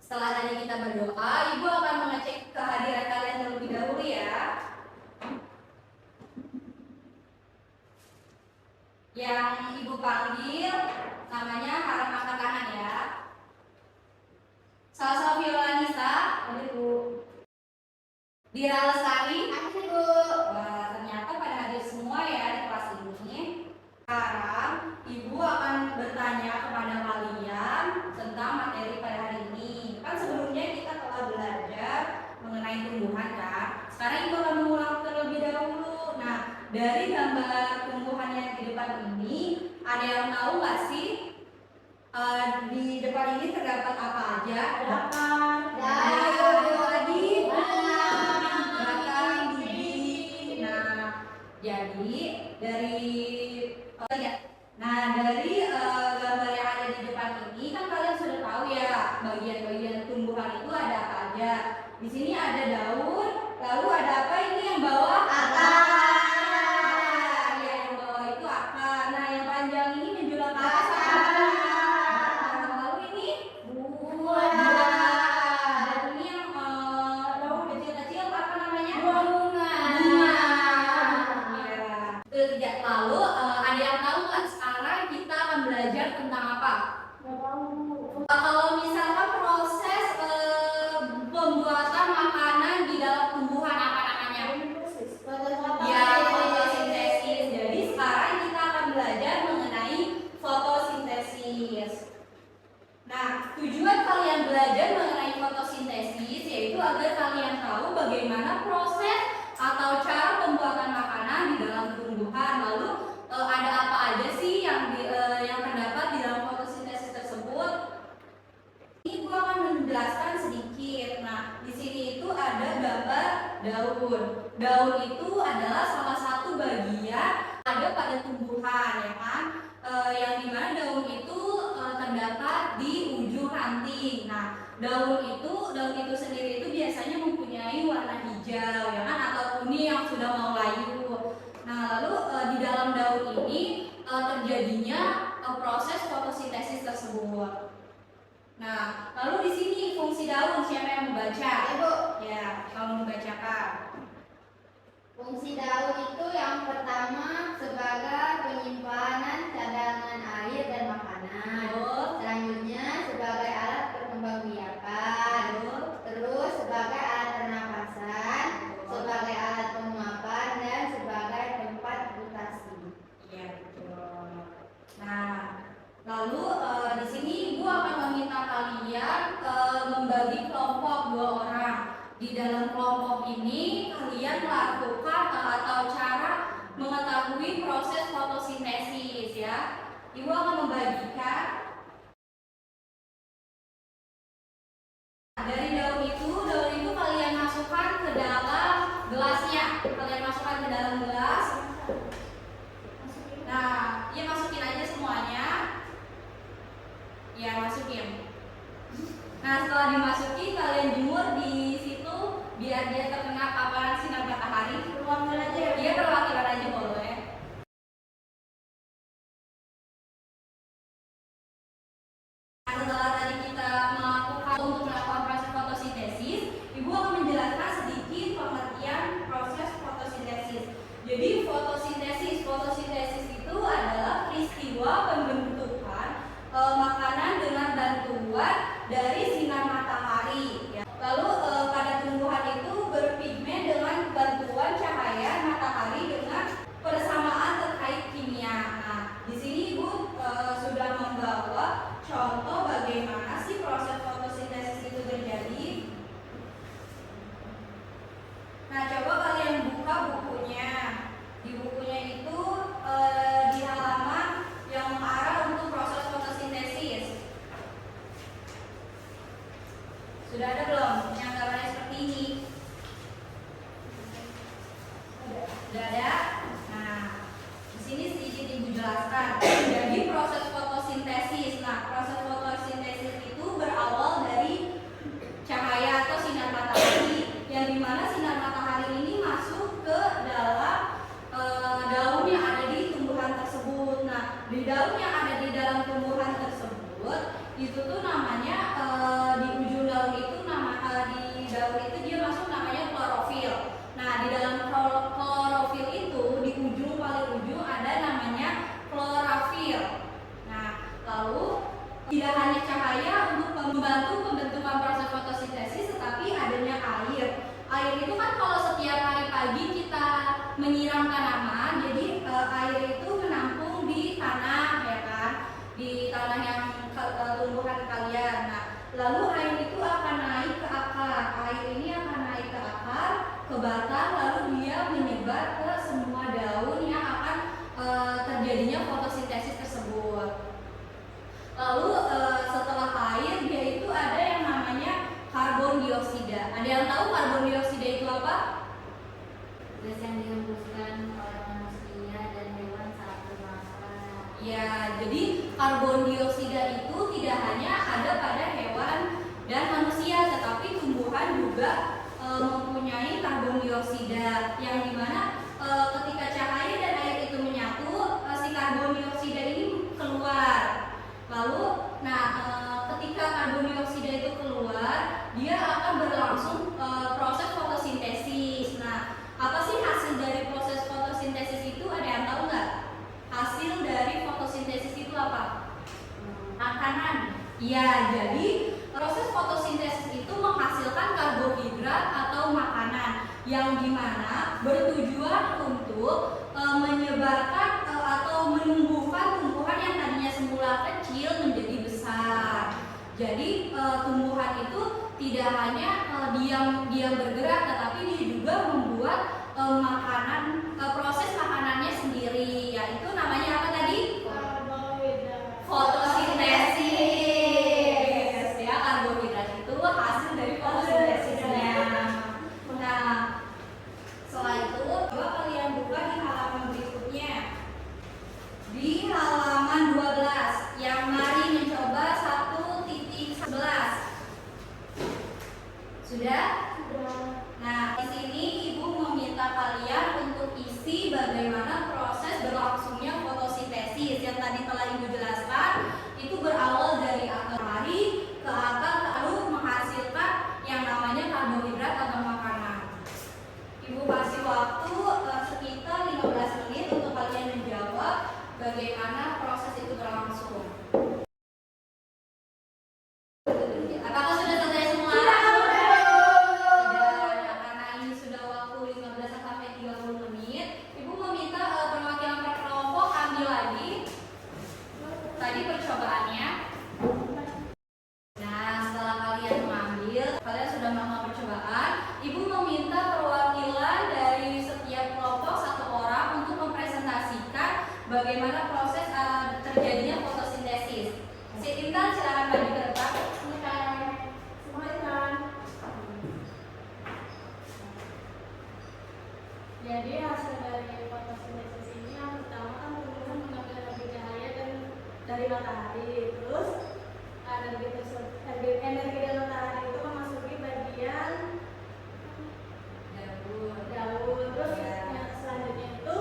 Setelah tadi kita berdoa, Ibu akan mengecek kehadiran kalian terlebih dahulu ya. Yang Ibu panggil namanya harap angkat tangan ya. Salsa Violanisa, ada Ibu. Dira Lestari, ada Ibu. Wah, ternyata pada hadir semua ya di kelas ini. Sekarang Ibu akan bertanya kepada kalian tentang materi pada hari ini. Kan sebelumnya kita telah belajar mengenai tumbuhan kan. Sekarang Ibu akan mengulang terlebih dahulu. Nah, dari gambar tumbuhan yang di depan ini, ada yang tahu nggak sih di depan ini terdapat apa aja? Dari gambar yang ada di depan ini kan kalian sudah tahu ya bagian-bagian tumbuhan itu ada apa aja. Di sini ada daun, lalu ada apa ini yang bawah? Akar. Ya, yang bawah itu akar. Nah, yang panjang ini menjulang ke atas. Lalu ini buah. Dan ini yang daun kecil-kecil apa namanya? Bunga. Ya. Lalu ada yang tahu nggak sekarang kita akan belajar tentang apa? Kalau misalkan proses pembuatan makanan di dalam tumbuhan apa namanya? Ya, fotosintesis. Jadi sekarang kita akan belajar mengenai fotosintesis. Nah, tujuan kalian belajar mengenai fotosintesis yaitu agar kalian tahu bagaimana proses atau cara pembuatan makanan di dalam tumbuhan. Lalu ada apa aja sih yang terdapat di dalam fotosintesis tersebut? Ini gua akan menjelaskan sedikit. Nah, di sini itu ada gambar daun. Daun itu adalah salah satu bagian ada pada tumbuhan, ya kan? Yang dimana daun itu terdapat di ujung ranting. Nah, daun itu sendiri itu biasanya mempunyai warna hijau, ya kan? Atau kuning yang sudah mau layu. Nah, lalu di dalam daun ini terjadinya proses fotosintesis tersebut. Nah, lalu di sini fungsi daun siapa yang membaca? Ibu. Ya, kalau membacakan. Fungsi daun itu yang pertama sebagai penyimpanan cadangan air dan makanan. Selanjutnya sebagai alat perkembangbiakan. Terus sebagai alat pernapasan, sebagai alat penguapan dan sebagai tempat rotasi. Iya, betul. Nah, lalu di sini Ibu akan meminta kalian membagi kelompok 2 orang. Di dalam kelompok ini kalian melakukan atau cara mengetahui proses fotosintesis ya. Ibu akan membagikan dari daun itu kalian masukkan ke dalam gelasnya. Kalian masukkan ke dalam gelas. Nah, ya masukin aja semuanya. Ya, masukin. Nah, setelah dimasukin kalian jemur di situ biar dia terkena paparan sinar matahari. Perwakilan aja ya. Dia perwakilan aja boleh. Nah, setelah tadi kita melakukan proses fotosintesis, Ibu akan menjelaskan sedikit pengertian proses fotosintesis. Jadi fotosintesis itu adalah peristiwa pembentukan makanan dengan bantuan dari sinar matahari. Ya. Lalu pada tumbuhan itu berpigmen dengan bantuan cahaya matahari dengan persamaan terkait kimia. Nah, di sini Ibu sudah membawa contoh bagaimana sih proses fotosintesis itu terjadi. Nah, coba kalian buka bukunya. Di bukunya itu di halaman yang mengarah untuk proses fotosintesis. Sudah ada belum yang gambarnya seperti ini? Sudah ada? Nah, di sini sedikit Ibu jelaskan. Jadi proses fotosintesis. Nah, proses fotosintesis itu berawal dari cahaya atau sinar matahari, yang dimana sinar matahari ini masuk ke dalam daun yang ada di tumbuhan tersebut. Nah, di daun yang ada di dalam tumbuhan tersebut itu tuh namanya di ujung daun dioksida. Ada yang tahu karbon dioksida itu apa? Gas yang dihembuskan oleh manusia dan hewan saat bermakan. Ya, jadi karbon dioksida itu tidak hanya ada pada hewan dan manusia, tetapi tumbuhan juga mempunyai karbon dioksida yang dimana ketika cahaya dan air itu menyatu, si karbon dioksida ini keluar. Lalu, ketika karbon dioksida itu keluar, dia akan berlangsung proses fotosintesis. Nah, apa sih hasil dari proses fotosintesis itu? Ada yang tahu nggak? Hasil dari fotosintesis itu apa? Makanan. Iya, jadi proses fotosintesis itu menghasilkan karbohidrat atau makanan yang dimana bertujuan untuk menyebarkan atau menumbuhkan tumbuhan yang tadinya semula kecil menjadi besar. Jadi tumbuhan itu tidak hanya diam bergerak, tetapi dia juga membuat proses makanannya sendiri, yaitu namanya apa tadi? Fotosintesis. Ya, karbohidrat itu hasil dari fotosintesisnya. Nah, setelah itu coba kalian buka di halaman berikutnya. Di halaman 12 yang mari mencoba 1.11. Sudah? Nah, di sini Ibu meminta kalian untuk isi bagaimana proses berlangsungnya fotosintesis yang tadi telah Ibu jelaskan. Itu berawal dari akar matahari ke akar lalu menghasilkan yang namanya karbohidrat atau makanan. Ibu kasih waktu sekitar 15 menit untuk kalian menjawab bagaimana proses itu berlangsung. Apakah sudah selesai semua? Karena ini sudah waktu 15 sampai 30 menit, Ibu meminta perwakilan per kelompok ambil lagi tadi percobaannya. Nah, setelah kalian mengambil, kalian sudah melakukan percobaan, Ibu meminta perwakilan dari setiap kelompok satu orang untuk mempresentasikan bagaimana proses terjadinya fotosintesis. Si Intan silakan maju ke depan. Jadi hasil dari fotosintesis ini yang pertama kan tumbuhan mengambil energi cahaya dan dari matahari, terus energi dari matahari itu memasuki bagian daun, terus yang selanjutnya itu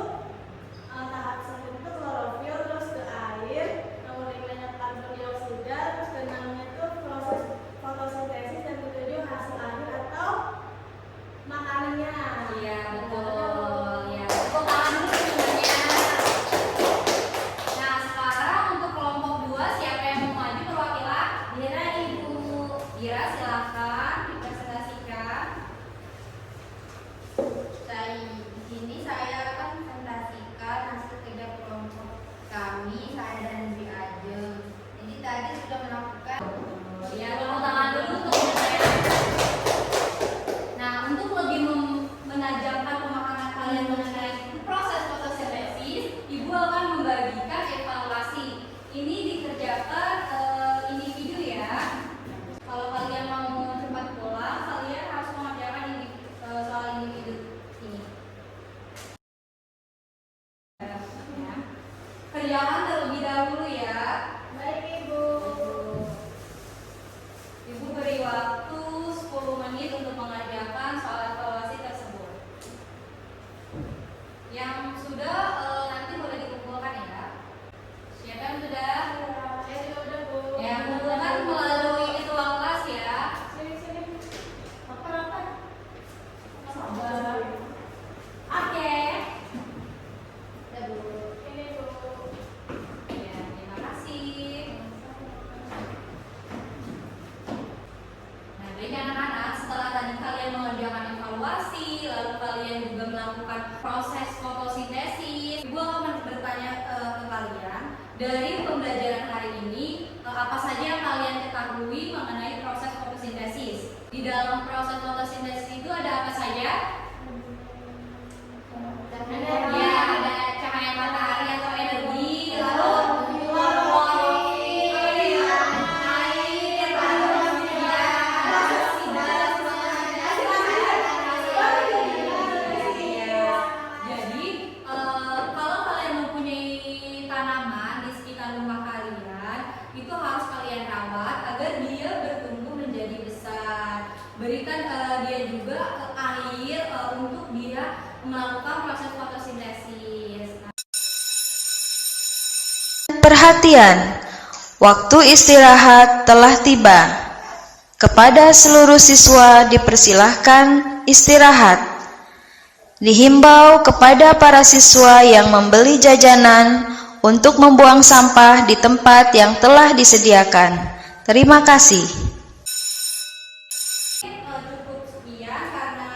tahap selanjutnya itu klorofil, terus ke air, kemudian banyak karbon dioksida, terus ke enamnya itu proses fotosintesis dan ketujuh hasil akhir atau makanannya. Iya, betul. Ya, tepuk tangan dulu semuanya. Nah, sekarang untuk kelompok 2 siapa yang mau maju perwakilan? Dira, Ibu. Dira, silakan dipresentasikan. Di sini saya akan presentasikan hasil kerja kelompok kami, saya dan Bi Ajeng. Jadi tadi sudah melakukan. Ya, tepuk tangan dulu untuk saya. Nah, untuk lebih menajamkan pemahaman kalian mengenai proses fotosintesis, Ibu akan membagikan evaluasi. Ini dikerjakan individu ya. Kalau kalian mau cepat pulang, kalian harus mengerjakan soal individu ini. Ya. Kerjakan terlebih dahulu ya. Baik, Ibu. Ibu beri waktu 10 menit untuk mengerjakan soal evaluasi tersebut. Yang sudah nanti boleh dikumpulkan ya. Siapa yang sudah? Saya juga udah, Bu. Yang kumpulkan melalui ruang kelas ya. Sini. Apa? Sabar. Oke. Ya, Bu. Ini, Bu. Ya, terima kasih. Nah, baik anak-anak, setelah tadi kalian mengerjakan evaluasi, lalu kalian juga melakukan proses fotosintesis, Ibu akan bertanya ke kalian, dari pembelajaran hari ini, apa saja yang kalian ketahui mengenai proses fotosintesis? Di dalam proses fotosintesis itu ada apa saja? Ya, ada cahaya matahari atau energi, lalu klorofil, air, karbon dioksida, berikan dia juga air untuk dia melakukan proses fotosintesis. Perhatian, waktu istirahat telah tiba. Kepada seluruh siswa dipersilahkan istirahat. Dihimbau kepada para siswa yang membeli jajanan untuk membuang sampah di tempat yang telah disediakan. Terima kasih. Cukup sekian karena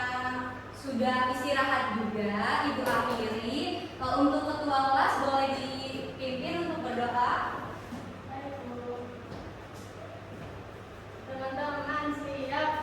sudah istirahat juga, Ibu akhiri. Untuk ketua kelas boleh dipimpin untuk berdoa. Teman-teman siap